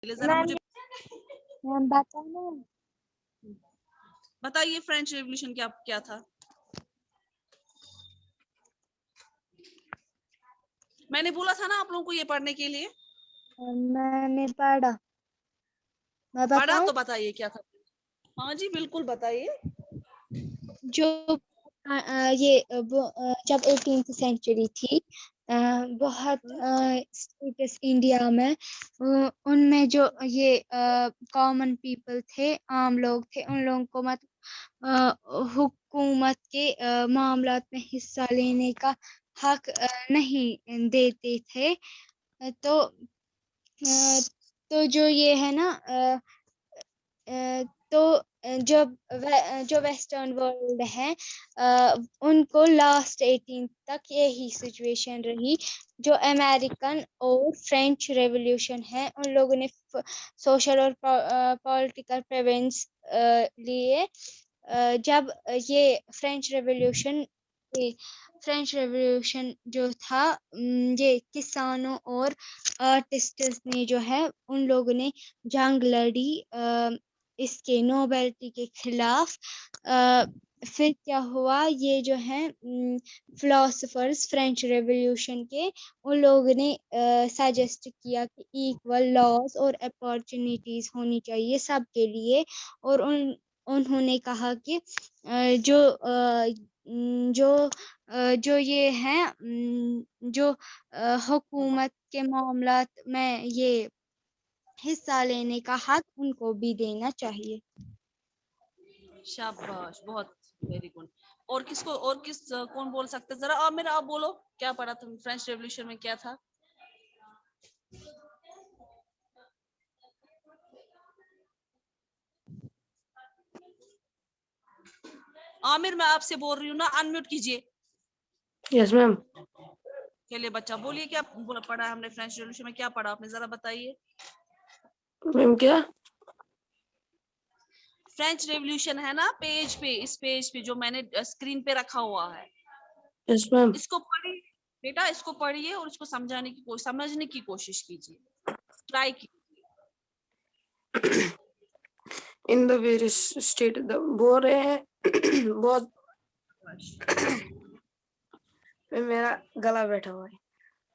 ذرا مجھے بتانا بتائیے فرینچ ریولیوشن کیا تھا؟ میں نے بولا تھا نا آپ لوگوں کو یہ پڑھنے کے لیے. میں نے پڑھا. میں پڑھا بتاؤں تو بتائیے کیا تھا. ہاں جی بالکل بتائیے. جو یہ جب 18th سینچری تھی بہت اسٹیٹس انڈیا میں ان میں جو یہ کامن پیپل تھے، عام لوگ تھے، ان لوگوں کو حکومت کے معاملات میں حصہ لینے کا حق نہیں دیتے تھے. تو جو یہ ہے نا تو جو ویسٹرن ورلڈ ہے ان کو لاسٹ 18 تک یہی سچویشن رہی. جو امریکن اور فرینچ ریولیوشن ہے ان لوگوں نے سوشل اور پولیٹیکل پریونس لیے. جب یہ فرینچ ریولیوشن جو تھا یہ کسانوں اور آرٹسٹس نے جو ہے ان لوگوں نے جنگ لڑی اس کے نوبلٹی کے خلاف. پھر کیا ہوا، یہ جو ہے فلاسفرز فرینچ ریولیوشن کے ان لوگوں نے سجیسٹ کیا کہ ایکول لاز اور اپارچونیٹیز ہونی چاہیے سب کے لیے. اور انہوں نے کہا کہ جو یہ ہے جو حکومت کے معاملات میں یہ حصہ لینے کا حق ان کو بھی دینا چاہیے. شاباش، بہت ویری گڈ. اور کون بول سکتے ذرا آپ بولو کیا پڑھا تم فرینچ ریولیوشن میں کیا تھا؟ عامر میں آپ سے بول رہی ہوں نا، انمیوٹ کیجیے. یس میم. چلیے بچہ بولیے کیا پڑھا ہم نے فرینچ ریولیوشن میں، کیا پڑھا آپ نے ذرا بتائیے. میم کیا فرینچ ریولیوشن ہے نا اس پیج پہ جو میں نے اسکرین پہ رکھا ہوا ہے. یس میم. اس کو پڑھیے بیٹا، اس کو پڑھیے اور اس کو سمجھنے کی کوشش کیجیے، ٹرائی کیجیے. ان دا ویریس اسٹیٹ بول رہے ہیں بہت میرا گلا بیٹھا ہوا ہے.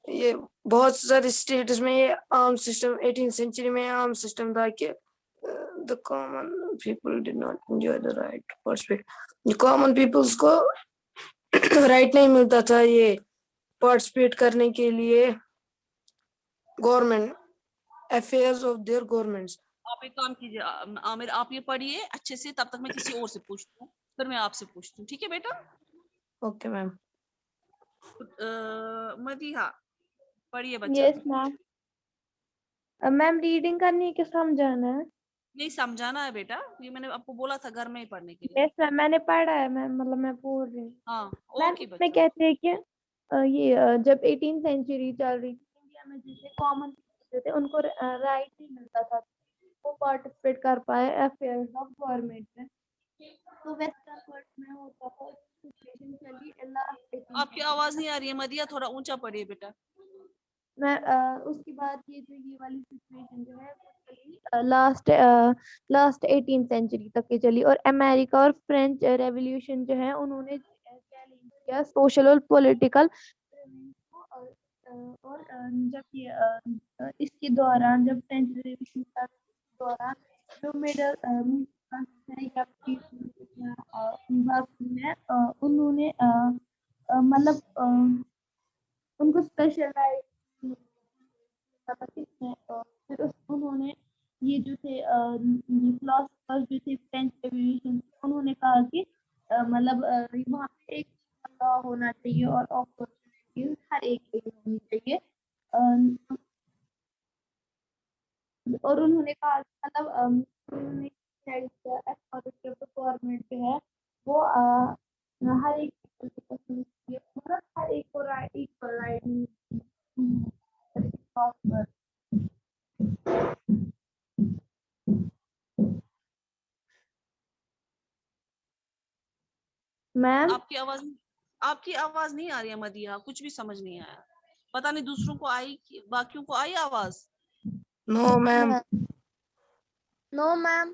یہ بہت سارے اسٹیٹس میں یہ عام سسٹم 18 سینچری میں عام سسٹم تھا کہ the common people did not enjoy the right to participate. Common peoples کو رائٹ نہیں ملتا تھا یہ پارٹیسپیٹ کرنے کے لیے government affairs of their governments. آپ ایک کام کیجیے عامر، آپ یہ پڑھیے اچھے سے، تب تک میں کسی اور سے پوچھتی ہوں، پھر میں آپ سے پوچھتی ہوں، ٹھیک ہے بیٹا؟ Okay ma'am. مدیحہ پڑھیے بچہ. یس میم. میم ریڈنگ کرنی ہے کہ سمجھانا ہے؟ نہیں سمجھانا ہے بیٹا، یہ میں نے آپ کو بولا تھا گھر میں ہی پڑھنے کے لیے. یس میم، میں نے پڑھا ہے میم، مطلب میں بول رہی ہوں. ہاں میم اوکے اس میں بچہ. کہتے ہیں کہ یہ جب 18 سینچری چل رہی تھی انڈیا میں، جیسے کامن پیپل تھے ان کو رائٹ نہیں ملتا تھا وہ پارٹیسپیٹ کر پائے افیئرز آف گورنمنٹ میں. تو ویسٹرن ورلڈ میں ہوتا تھا سچویشن چلی آپ کی آواز نہیں آ رہی ہے مدیحہ، تھوڑا اونچا پڑھیے بیٹا. میں اس کے بعد یہ والی سچویشن جو ہے وہ چلی لاسٹ 18 سینچری تک کی چلی. اور امریکہ اور فرینچ ریولیوشن جو ہے انہوں نے چیلنج کیا سوشل اور پولیٹیکل. اور جب یہ اس کے دوران جب فرینچ ریولیوشن کے دوران جو مڈل انہوں نے مطلب ان کو اسپیشل رائٹ پھر انہوں نے یہ جو تھے فلاسفر جو تھے فرینچ ریولیوشن، انہوں نے کہا کہ مطلب وہاں پہ ایک ہونا چاہیے اور اپرچونیٹیز ہر ایک کے لیے ہونی چاہیے. اور انہوں نے کہا مطلب گورنمنٹ جو ہے وہ ہر ایک مطلب ہر ایک کو رائٹ میم. آپ کی آواز نہیں آ رہی ہے مدیحہ، کچھ بھی سمجھ نہیں آیا. پتہ نہیں دوسروں کو آئی، باقیوں کو آئی آواز؟ No, ma'am. No, ma'am.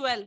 12.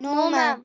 No, ma'am.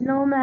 No, ma'am.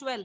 12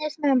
Yes, ma'am.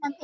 Ma'am,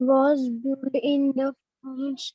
was built in the first.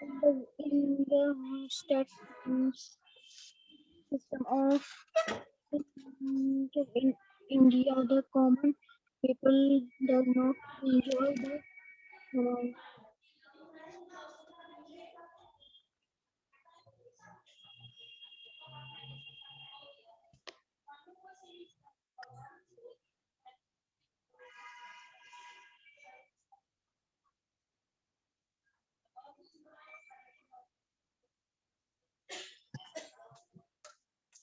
in the state system of in India, the common people does not enjoy the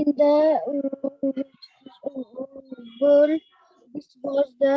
in the world. This was the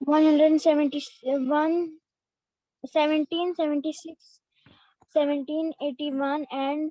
one 1776, 1781 and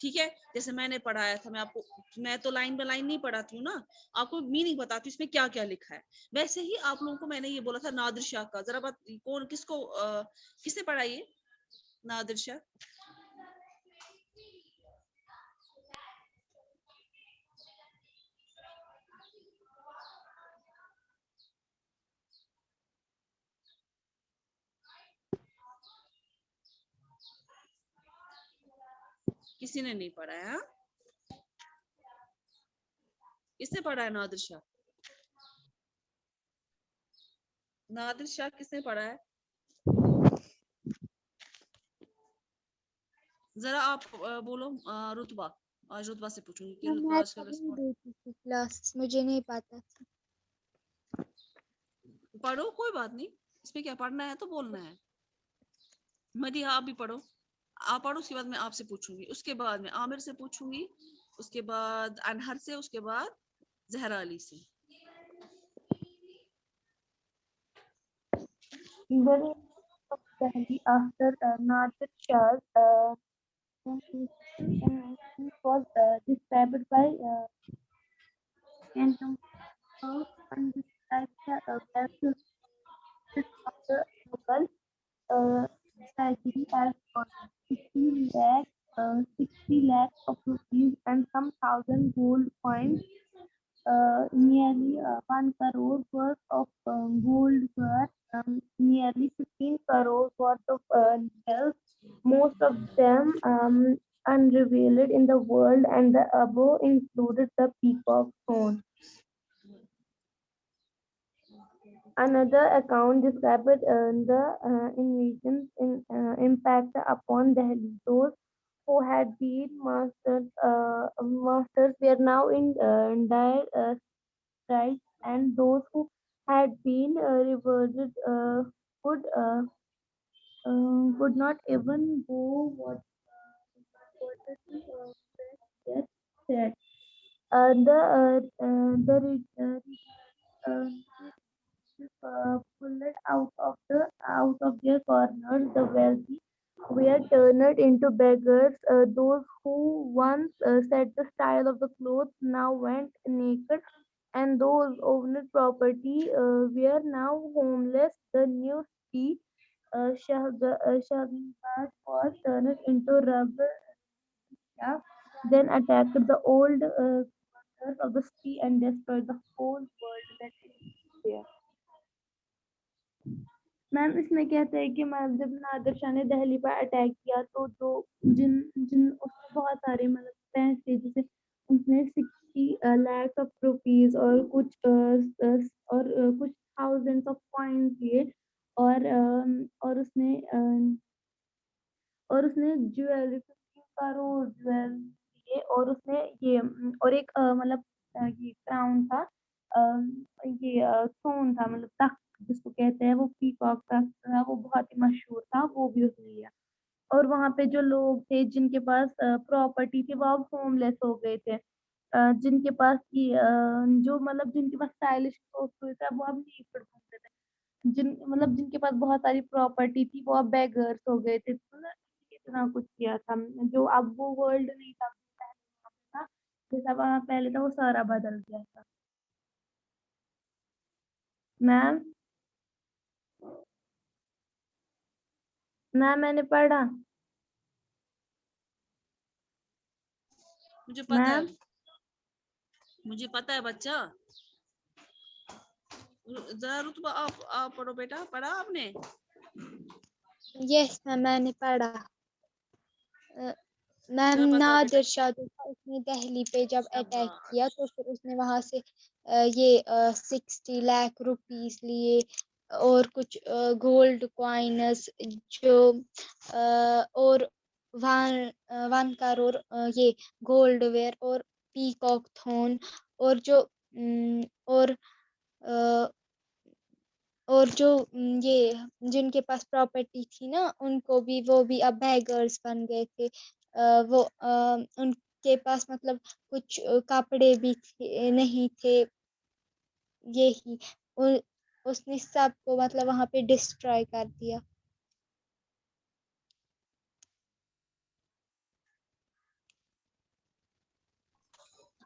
ٹھیک ہے, جیسے میں نے پڑھایا تھا, میں آپ کو, میں تو لائن بائی لائن نہیں پڑھاتی ہوں نا, آپ کو میننگ بتاتی ہوں اس میں کیا کیا لکھا ہے. ویسے ہی آپ لوگوں کو میں نے یہ بولا تھا نادر شاہ کا, ذرا بات کون کس نے پڑھا یہ نادر شاہ؟ کسی نے نہیں پڑھا ہے؟ ہاں, کس نے پڑھا ہے نادر شاہ؟ نادر شاہ کس نے پڑھا ہے؟ ذرا آپ بولو. رتبہ, آج رتبہ سے پوچھوں گی کہ رتبہ میں آج تو کل نہیں دیتی تھی کلاس, مجھے نہیں پتا تھا. پڑھو, کوئی بات نہیں, اس میں کیا پڑھنا ہے تو بولنا ہے. مدیحہ آپ بھی پڑھو, آپ پڑھو, اس کے بعد میں آپ سے پوچھوں گی, اس کے بعد میں عامر سے پوچھوں گی, اس کے بعد انہر سے, اس کے بعد زہرا علی سے. Very Delhi after Nadir Shah's invention was described by Kenton and described the best of the Mughal treasury as 60 lakh of rupees and some thousand gold coins. Nearly 1 crore worth of gold were nearly 15 crore worth of jewels, most of them unrevealed in the world, and the above included the peacock throne. Another account described the invasion's impact upon Delhi. Those who had been masters were now in dire straits, and those who had been rewarded would not even go what yes said. Pulled out of their corners, the wealthy were turned into beggars. Those who once set the style of the clothes now went naked, and those owned property were now homeless. The new city, Shahinbash, was turned into rubble. Then attacked the old quarters of the city and destroyed the whole world that it was there. میم اس میں کہتا ہے کہ جب نادر شاہ نے دہلی پر attack کیا تو جو جن جن اس میں بہت سارے مطلب پیسے, جیسے اس نے 60 lakhs of rupees اور کچھ thousands of coins لیے, اور اس نے جویلری 15 کروڑ جویل لیے, اور اس نے یہ اور ایک مطلب یہ کراؤن تھا, یہ تھرون تھا, مطلب تخت جس کو کہتے ہیں, وہ پیکاک تخت تھا, وہ بہت ہی مشہور تھا, وہ بھی اس نے لیا. اور وہاں پہ جو لوگ تھے جن کے پاس پراپرٹی تھی وہ اب ہوم لیس ہو گئے تھے, جن کے پاس جو مطلب جن کے پاس اسٹائلش ہوئے تھے وہ اب نہیں گھومتے تھے, جن کے پاس بہت ساری پراپرٹی تھی وہ اب بیگرس ہو گئے تھے. اتنا کچھ کیا تھا جو اب وہ ورلڈ نہیں تھا, جیسا وہاں پہلے تھا وہ سارا بدل گیا تھا. میم میں نے پڑھا. مجھے پتا ہے, میم مجھے پتا ہے بچہ. ذرا رتبہ آپ پڑھو بیٹا, پڑھا آپ نے؟ یس میم, میں نے پڑھا. میم ذرا بتاؤ بیٹا. نادر شاہ جو تھا, اس نے دہلی پہ جب اٹیک کیا تو پھر اس نے وہاں سے یہ 60 lakh روپیز لیے, اور کچھ گولڈ کوائنز جو اور 1 کروڑ یہ گولڈ ویئر اور پیکاک تھون, اور جو اور جو یہ جن کے پاس پراپرٹی تھی نا, ان کو بھی, وہ بھی اب بیگرز بن گئے تھے. وہ ان کے پاس مطلب کچھ کپڑے بھی نہیں تھے. یہی اس نے سب کو مطلب وہاں پہ ڈسٹرائے کر دیا.